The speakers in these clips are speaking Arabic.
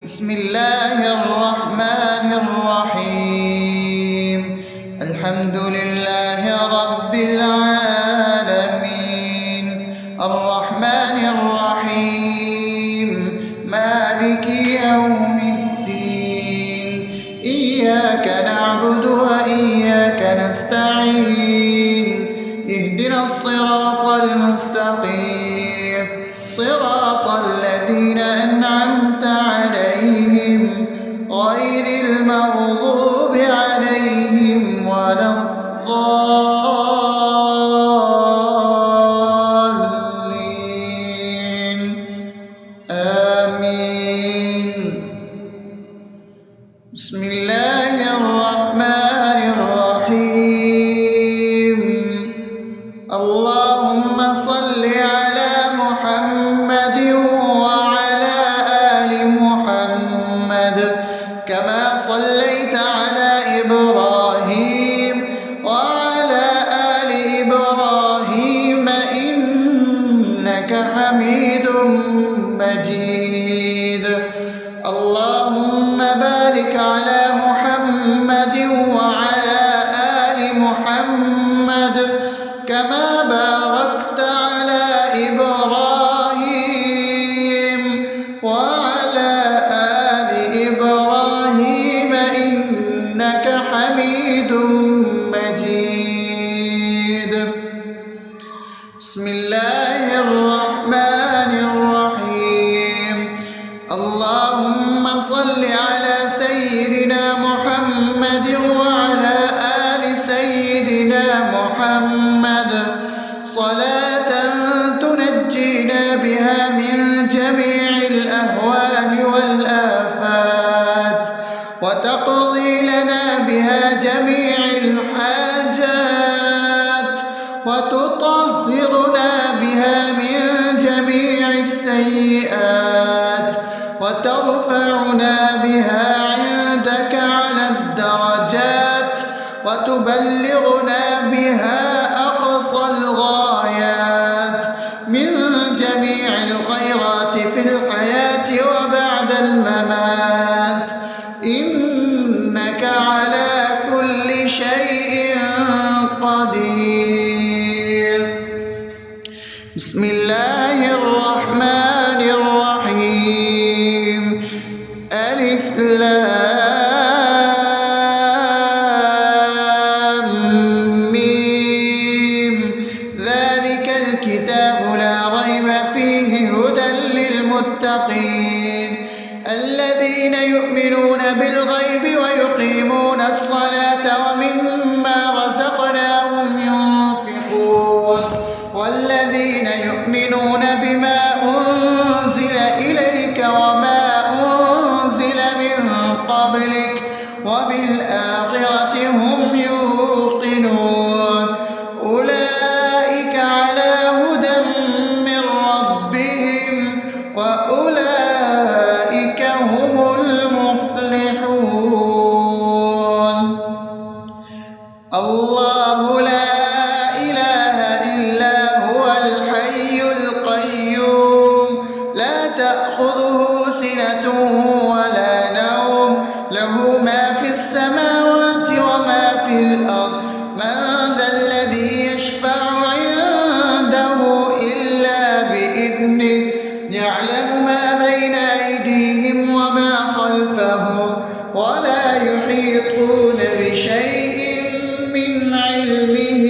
بسم الله الرحمن الرحيم. الحمد لله رب العالمين، الرحمن الرحيم، مالك يوم الدين. إياك نعبد وإياك نستعين، اهدنا الصراط المستقيم، صراط الذين أنعمت عليهم غير المغضوب عليهم ولا الضالين. آمين. بسم الله الرحمن الرحيم. اللهم صل على محمد وعلى آل محمد كما صليت على إبراهيم وعلى آل إبراهيم إنك حميد مجيد. اللهم بارك على محمد وعلى آل محمد كما باركت على إبراهيم وعلى آل إبراهيم إنك حميد مجيد. بسم الله الرحمن الرحيم. اللهم صل على سيدنا محمد وعلى آل سيدنا محمد صلاة تنجينا بها من جميع الأهوال والآفات، وتقضي لنا بها جميع الحاجات، وتطهرنا بها من جميع السيئات، وترفعنا بها عندك على الدرجات، وتبلغنا بها أقصى الغايات من جميع الخيرات في الحياة وبعد الممات، إنك على كل شيء قدير. بسم الله الرحمن الرحيم. ألف لام ميم. ذلك الكتاب لا ريب فيه هدى للمتقين الذين يؤمنون بالغيب ويقيمون الصلاة ومما رزقناهم ينفقون والذين يؤمنون بما أنزل إليك وما أنزل من قبلك وبالآخرة هم يوقنون أولئك على هدى من ربهم وأولئك هم المفلحون. الله لا إله إلا هو الحي القيوم لا تأخذه سنة ولا نوم له ما في السماوات وما في الأرض. من ذا الذي يشفع عنده إلا بإذنه يعلم ما بين أيديهم وما خلفهم ولا يحيطون بشيء من علمه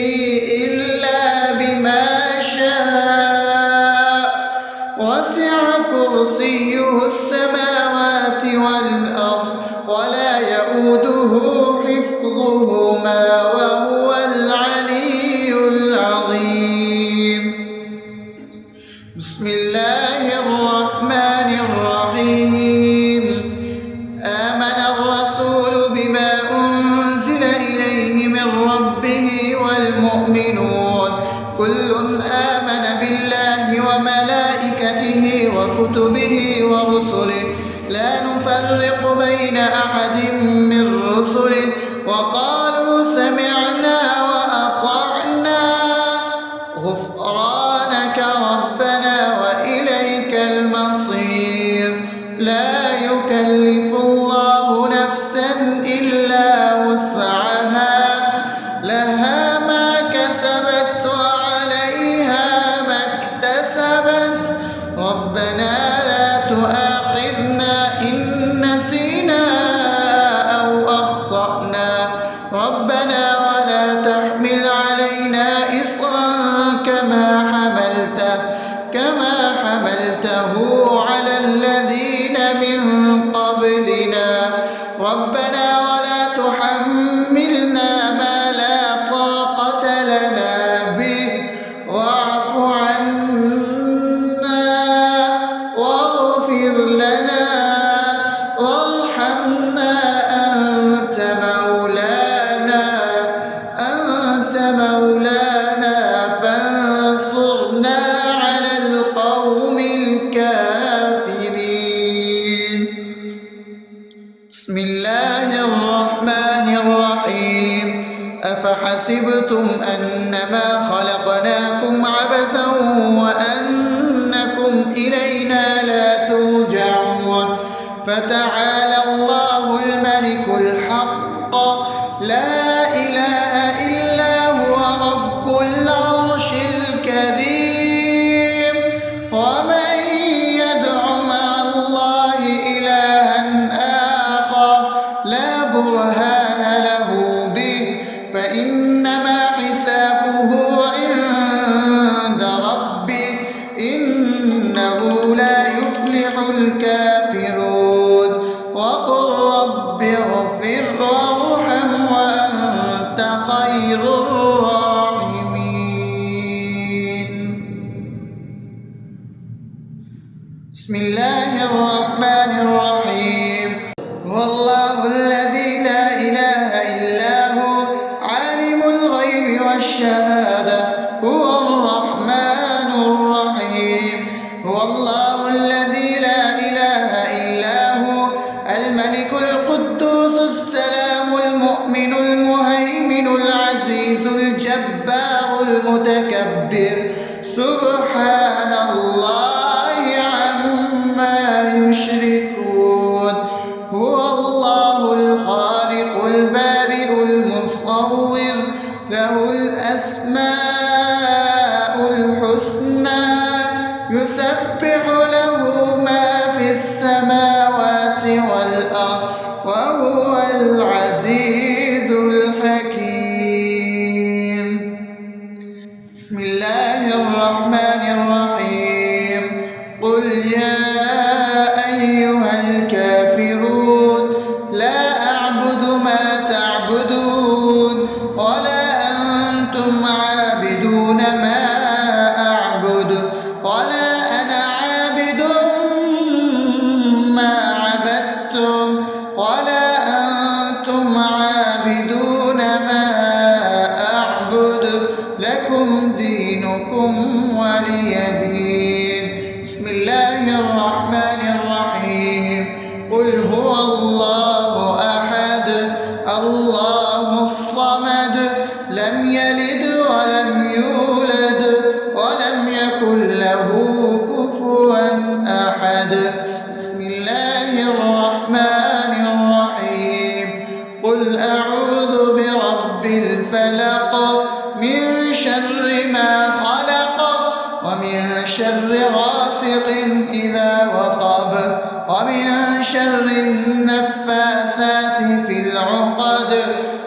إلا بما شاء وسع كرسيه السماوات والأرض ولا يؤوده حفظهما وهو العلي العظيم. بسم الله الرحمن الرحيم. آمن الرسول بما أنزل إليه من ربه والمؤمنون كل آمن بالله وملائكته وكتبه ورسله لا نفرق بين أحد من رسله وقالوا سمعنا وأطعنا غفرانك ربنا وإليك المصير. لا يكلف يكلف الله نفسا إلا وسعها لها ما كسبت وعليها ما اكتسبت ربنا لا تؤاخذنا إن نسينا أو أخطأنا ربنا ولا تحمل علينا إصرا كما حملته على الذين من قبلنا ربنا ولا تحملنا ما لا طاقة لنا به واعف عنا واغفر لنا وارحمنا أنت مولانا فانصرنا على القوم الكافرين. بسم الله الرحمن الرحيم أفحسبتم أنما خلقناكم عبثا وأنكم إلينا لا ترجعون فتعالى الله الملك الحق لا إله إلا هو رب العرش الكريم ومن يدع مع الله إلها آخر لا برهان له به فإنما حسابه عند ربه إنه لا يفلح الكافرون وقل رب اغفر وارحم وأنت خير الراحمين. بسم الله الرحمن الرحيم هو الله الذي لا إله إلا هو عالم الغيب والشهادة هو الرحمن الرحيم هو الله الذي لا إله إلا هو الملك القدوس السلام المؤمن المهيمن العزيز الجبار المتكبر سبحان الله عما يشركون هو الله الخالق البارئ المصور له الأسماء الحسنى يسبح له ما في السماوات والأرض وهو العزيز الحكيم. بسم الله الرحمن الرحيم قل يا أيها الكافرون لا أعبد ما تعبدون ولا أنتم عابدون ما أعبد ولا أنا عابد ما عبدتم ولا أنتم عابدون ما أعبد لكم دينكم ولي دين. بسم الله الرحمن الرحيم قل هو الله أحد الله الصمد لم يلد ولم يولد ولم يكن له كفوا أحد. بسم الله الرحمن الرحيم قل أعوذ برب الفلق من شر ما خلق ومن شر غاسق إذا وقب ومن شر النفاثات في العقد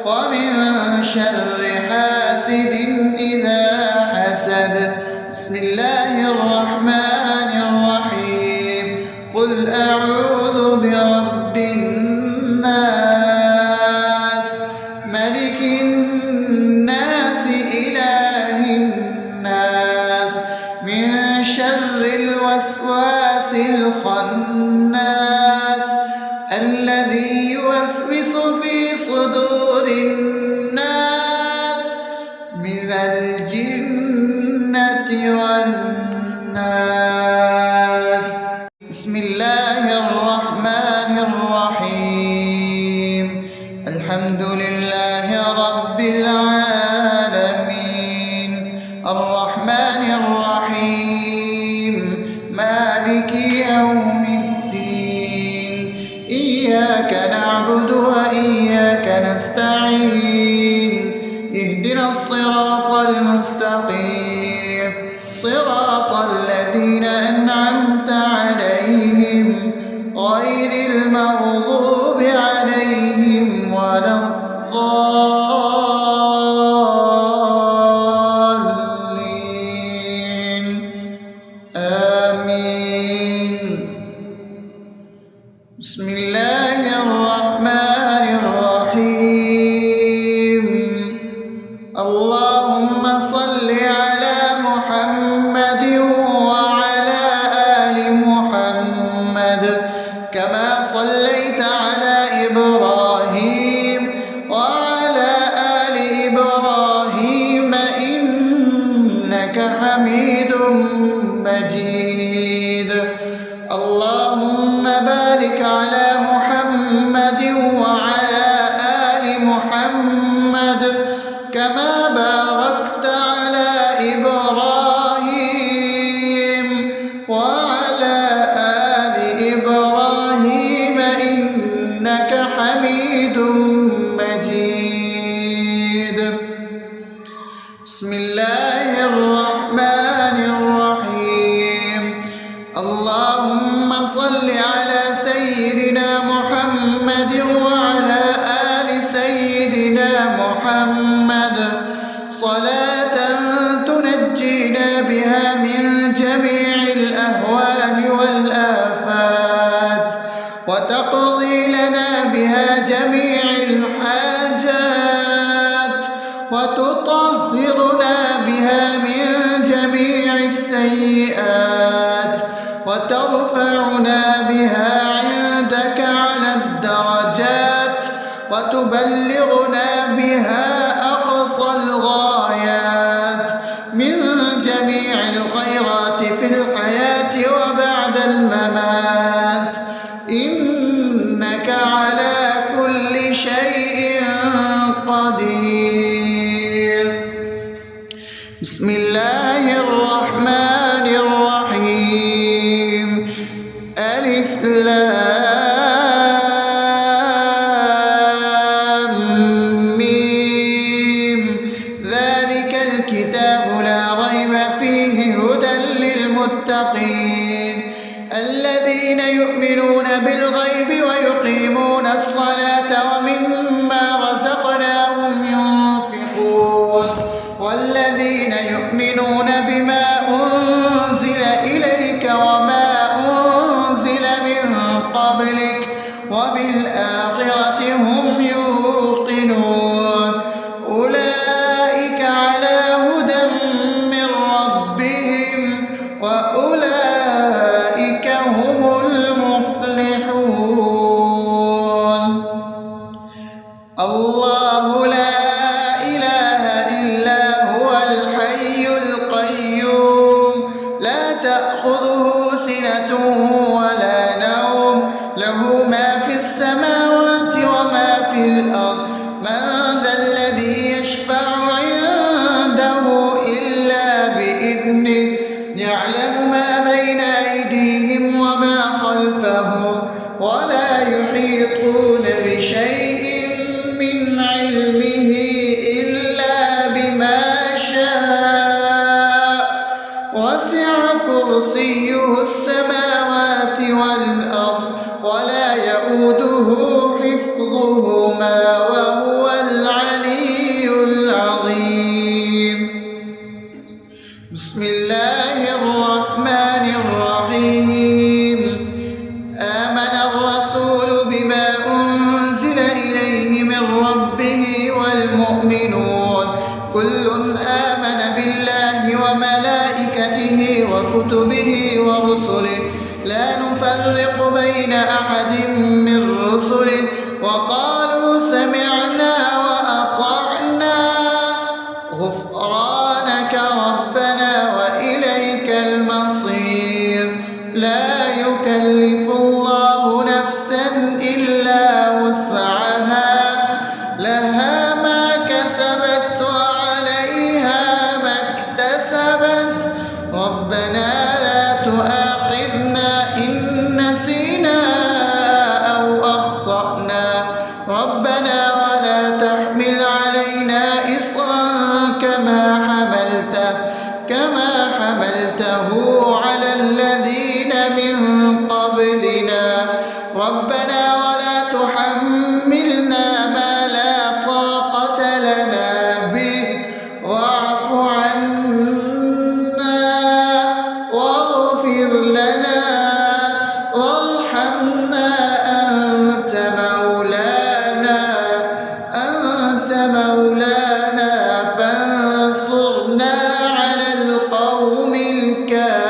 ومن شر حاسد إذا حسد. بسم الله الرحمن الرحيم قل أعوذ برب الناس ملك الناس إله الناس من شر الوسواس الخناس الذي يوسوس في صدور الناس من الجنة والناس. بسم الله الرحمن الرحيم الحمد لله رب العالمين الرحمن الرحيم مالك يوم الدين إياك نعبد وإياك نستعين اهدنا الصراط المستقيم صراط الذين أنعمت عليهم غير المغضوب عليهم ولا الضالين آمين. بسم الله الرحمن الرحيم. اللهم صل على محمد وعلى آل محمد كما صليت على إبراهيم وعلى آل إبراهيم إنك حميد مجيد. اللهم بارك على محمد وعلى آل محمد كما باركت على إبراهيم وعلى آل إبراهيم إنك حميد مجيد. بسم الله الرحمن الرحيم. اللهم صل على سيدنا محمد وعلى آل سيدنا محمد صلاة تنجينا بها من جميع الأهوال والآفات وتقضي لنا بها جميع الحاجات وتطهرنا بها من جميع السيئات وترفعنا بها عندك على الدرجات وتبلغنا بها أقصى الغايات من جميع الخيرات في الحياة وبعد الممات إنك على كل شيء قدير. بسم الله الرحمن الرحيم. ألف لام ميم ذلك الكتاب لا ريب فيه هدى للمتقين الذين يؤمنون بالغيب ويقيمون الصلاة ومما رزقناهم ينفقون والذين يؤمنون بما أنزل إليك وما أنزل من قبلك وبالآخرة هم يوقنون أولئك على هدى من ربهم وأولئك هم المفلحون. الله لا إله إلا هو الحي القيوم لا تأخذه سنة ولا نوم له ما في السماوات وما في الأرض من ذا الذي يشفع عنده إلا بإذنه يعلم ما بين أيديهم وما خلفهم ولا يحيطون بشيء من علمه إلا بما شاء وسع كرسيه السماوات والأرض ولا يؤوده حفظهما وهو العلي العظيم. بسم الله الرحمن الرحيم. آمن الرسول بما أنزل إليه من ربه والمؤمنون كل آمن بالله وملائكته وكتبه ورسله لا نفرق بين أحد من رسله وقالوا سمعنا وأطعنا غفرانك ربنا وإليك المصير. لا يكلف الله نفسا إلا وسعها لها ما كسبت وعليها ما اكتسبت ربنا لا تؤاخذنا إن نسينا أو ربنا ولا تحملنا ما لا طاقة لنا به واعف عنا واغفر لنا وارحمنا أنت مولانا فانصرنا على القوم الكافرين.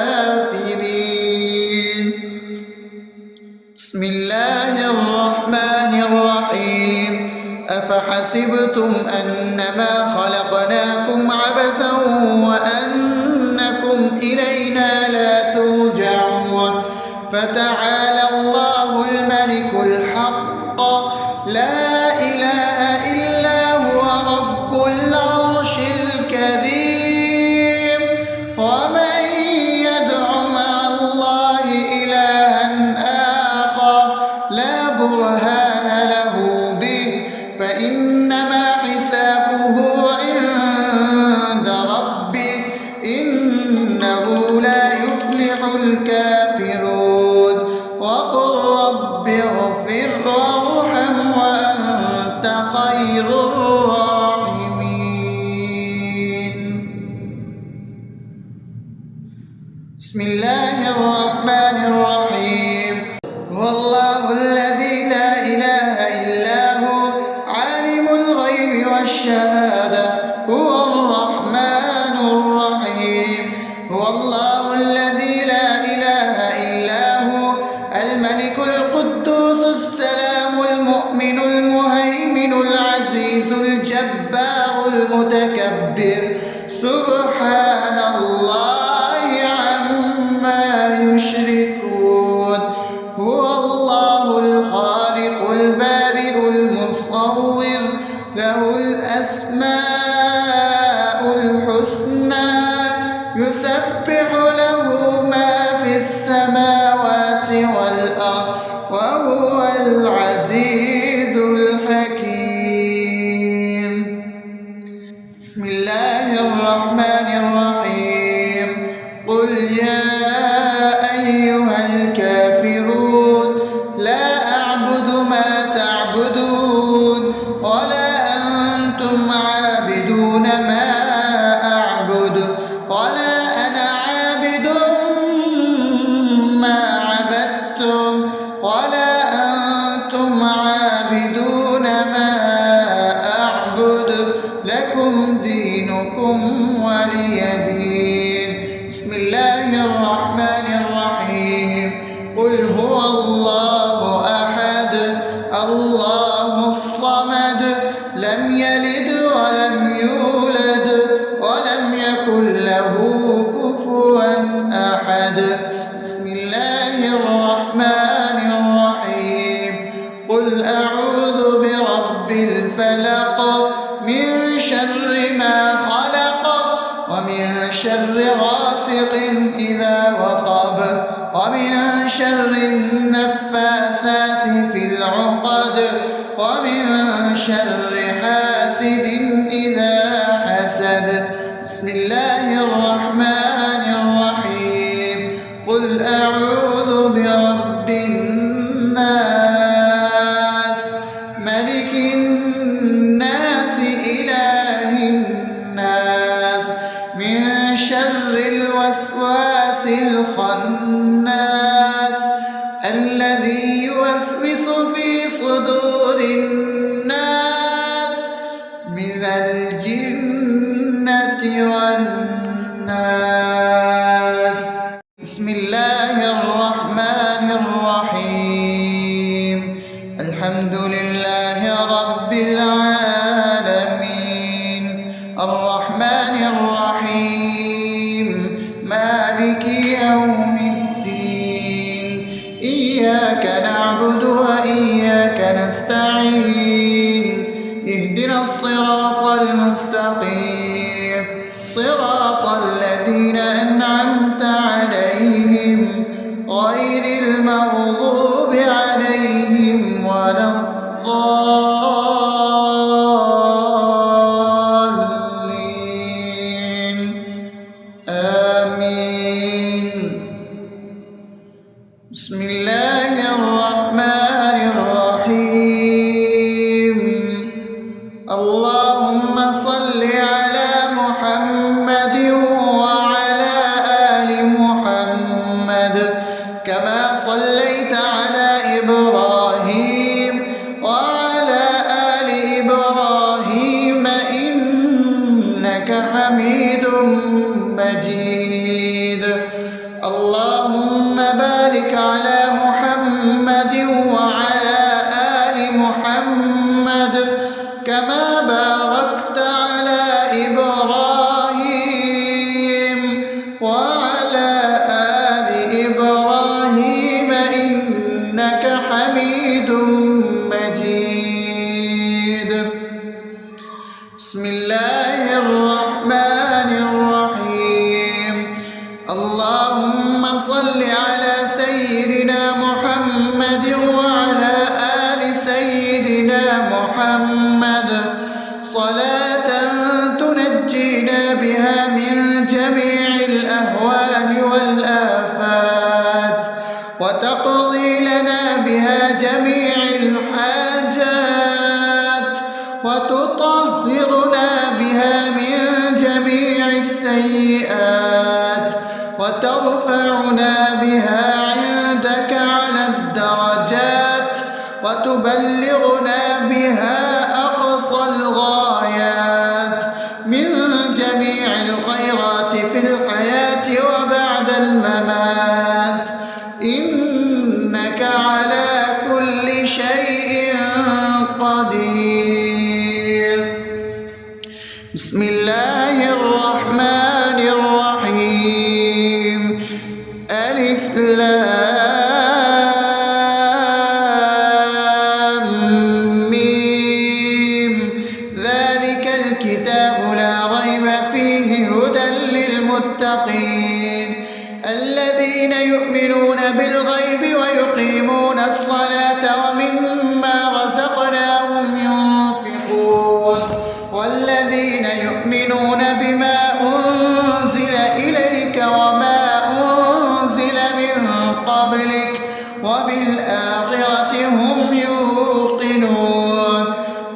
بسم الله الرحمن الرحيم. أفحسبتم أنما خلقناكم عبثا وأنكم إلينا لا ترجعون فتعالى الله الملك الحق لا إله إلا هو رب العرش الكريم. ومن يدع مع الله إلها آخر لا برهان له به فإنما حسابه عند ربه إنه لا يفلح الكافرون. وقل رب اغفر وارحم وأنت خير الراحمين. بسم الله الرحمن الرحيم. هو الله الذي لا إله إلا هو عالم الغيب والشهادة هو الرحمن الرحيم. هو الله الذي لا إله إلا هو الملك القدوس السلام المؤمن المهيمن العزيز الجبار المتكبر سبحان الله عما يشركون. هو الله الخالق البارئ المصور له الأسماء الحسنى يسبح له ما في السماوات والأرض وهو العزيز الحكيم. بسم الله الرحمن الرحيم. قل يا أيها الكافرون لا أعبد ما تعبدون ولا أنتم عابدون ما أعبد ولا أنا عابد ما عبدتم ولا أنتم عابدون ما أعبد لكم دينكم ولي دين. بسم الله الرحمن الرحيم. قل هو الله أحد الله الصمد لم يلد ولم يولد ولم يكن له كفوا أحد. بسم الله الرحمن الرحيم. قل أعوذ برب الفلق من شر ما خلق ومن شر غاسق إذا وقب ومن شر النفاثات في العقد ومن شر حاسد إذا حسد. بسم الله الرحمن الرحيم. قل أعوذ برب الناس ملك الناس إله الناس من شر الوسواس الخناس الذي يوسوس في صدور الناس من الجنة والناس. بسم الله الرحمن الرحيم. الحمد لله رب العالمين الرحمن الرحيم مالك يوم الدين إياك نعبد وإياك نستعين اهدنا الصراط المستقيم صراط الذين أنعمت عليهم غير المغضوب عليهم ولا الضالين آمين. بسم الله الرحمن الحاجات وتطهرنا بها من جميع السيئات وترفعنا بها عندك على الدرجات وتبلغنا بها أقصى الغايات من جميع الخيرات في الحياة وبعد الممات، إنك على كل شيء قدير. بسم الله الرحمن الرحيم. ألف لام ميم. ذلك الكتاب لا ريب فيه هدى للمتقين الذين يؤمنون بالغيب ويقيمون الصلاة ومما رزقناهم ينفقون والذين يؤمنون بما أنزل إليك وما أنزل من قبلك وبالآخرة هم يوقنون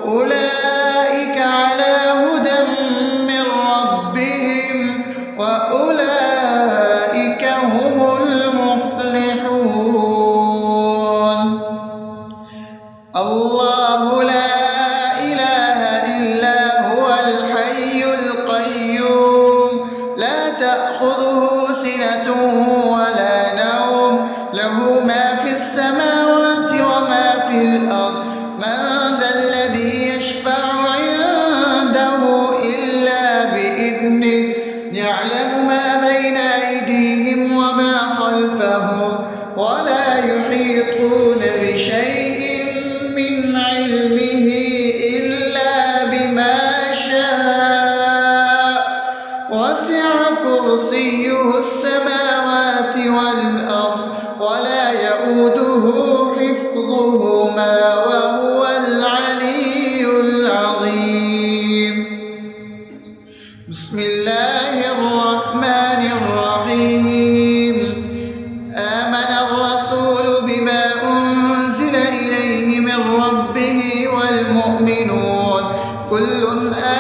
أولئك على هدى من ربهم وأولئك هم المفلحون. الله لا إله إلا هو الحي القيوم لا تأخذه سنة ولا نوم له ما في السماوات وما في الأرض من ذا الذي يشفع عنده إلا بإذنه يعلم ما بين أيديهم وما خلفهم ولا يحيطون بشيء من علمه إلا بما شاء وسع كرسيه السماوات والأرض ولا يؤوده حفظهما وهو العلي العظيم. بسم الله الرحمن الرحيم. آمن الرسول بما أنزل إليه من ربه والمؤمنون كل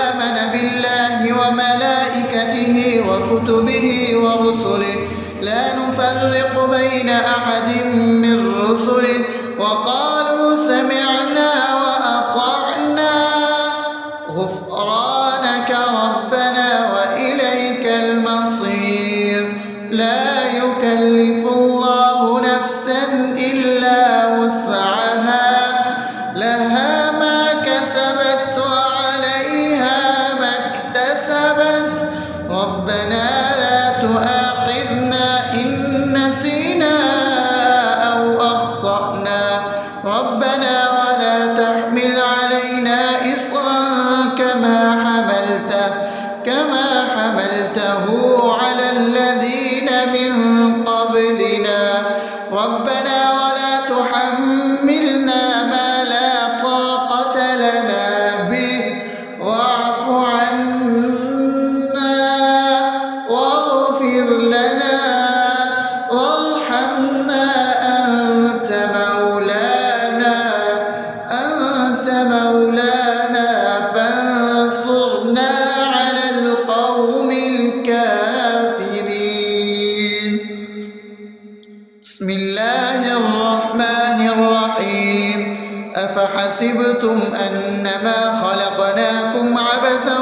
آمن بالله وملائكته وكتبه ورسله لا نفرق بين أحد من رسله وقالوا سمعنا وأطعنا غفرانك ربنا وإليك المصير. لا يكلف الله نفسا إلا وسعها لها ما كسبت وعليها ما اكتسبت ربنا لا تؤاخذنا إن نسينا أو أخطأنا ربنا ولا تحمل علينا إصرا كما حملته على الذين من قبلنا ربنا ولا تحملنا ما لا طاقة لنا به واعف عنا واغفر لنا وارحمنا أنت مولانا فانصرنا على القوم الكافرين. بسم الله الرحمن الرحيم. أفحسبتم أنما خلقناكم عبثا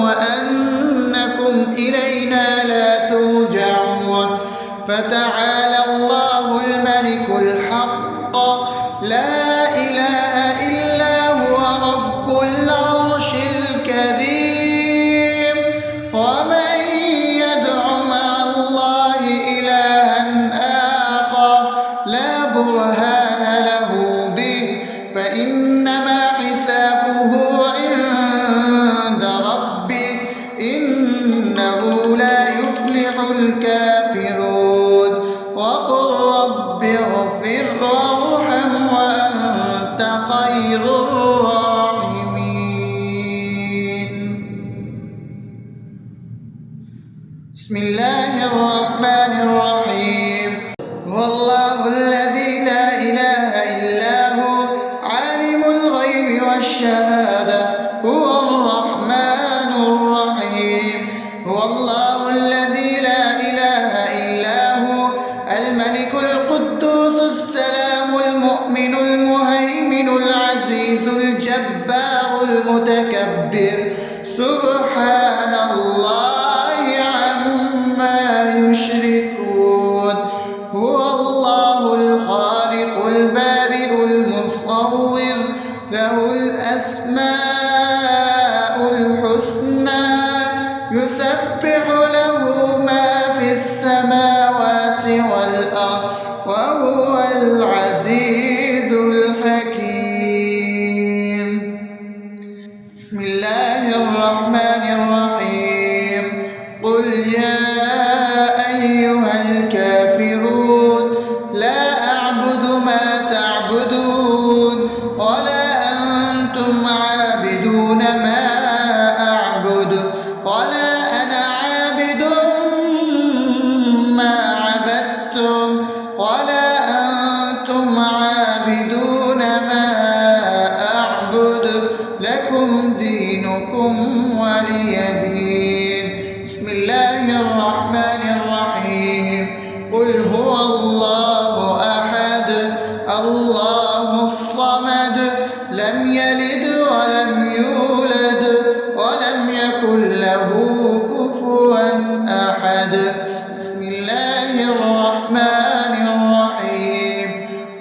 وأنكم إلينا لا ترجعون فتعالى الله الملك الحق لا إله إلا هو رب العرش الكريم. ومن يدع مع الله إلها آخر لا برهان له به فإنما حسابه عند ربه إنه لا يفلح الكافرون. وقل رب اغفر وارحم وأنت خير الراحمين. بسم الله الرحمن الرحيم. هو الله الذي لا إله إلا هو الغيب والشهادة هو الرحمن الرحيم. هو الله الذي لا إله إلا هو الملك القدوس السلام المؤمن المهيمن العزيز الجبار المتكبر سبحان الله عما يشركون. هو الله الخالق البارئ المصور له الأسماء الحسنى يسبح له ما في السماوات والأرض وهو العزيز الحكيم. بسم الله الرحمن الرحيم. قل يا أيها الكافرون لا أعبد ما تعبدون ولا أنتم عابدون ما أعبد ولا أنا عابد ما عبدتم ولا أنتم عابدون ما أعبد لكم دينكم ولي دين. بسم الله الرحمن الرحيم. قل هو الله أحد الله الصمد لم يلد ولم يولد ولم يكن له كفوا أحد. بسم الله الرحمن الرحيم.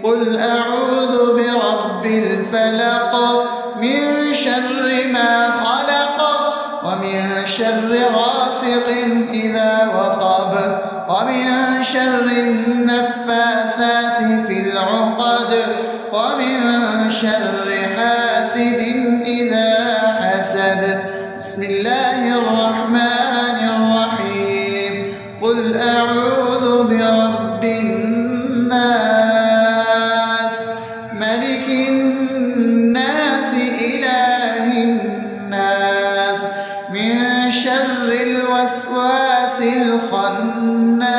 قل أعوذ برب الفلق من شر ما خلق ومن شر غاسق إذا وقب ومن شر النفاثات في العقد ومن شر حاسد إذا حسد. بسم الله الرحمن الرحيم. قل أعوذ برب الناس ملك الناس إله الناس من شر الوسواس الخناس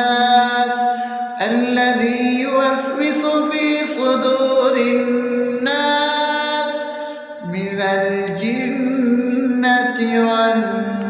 الذي يوسوس في صدور الناس من الجنة والناس.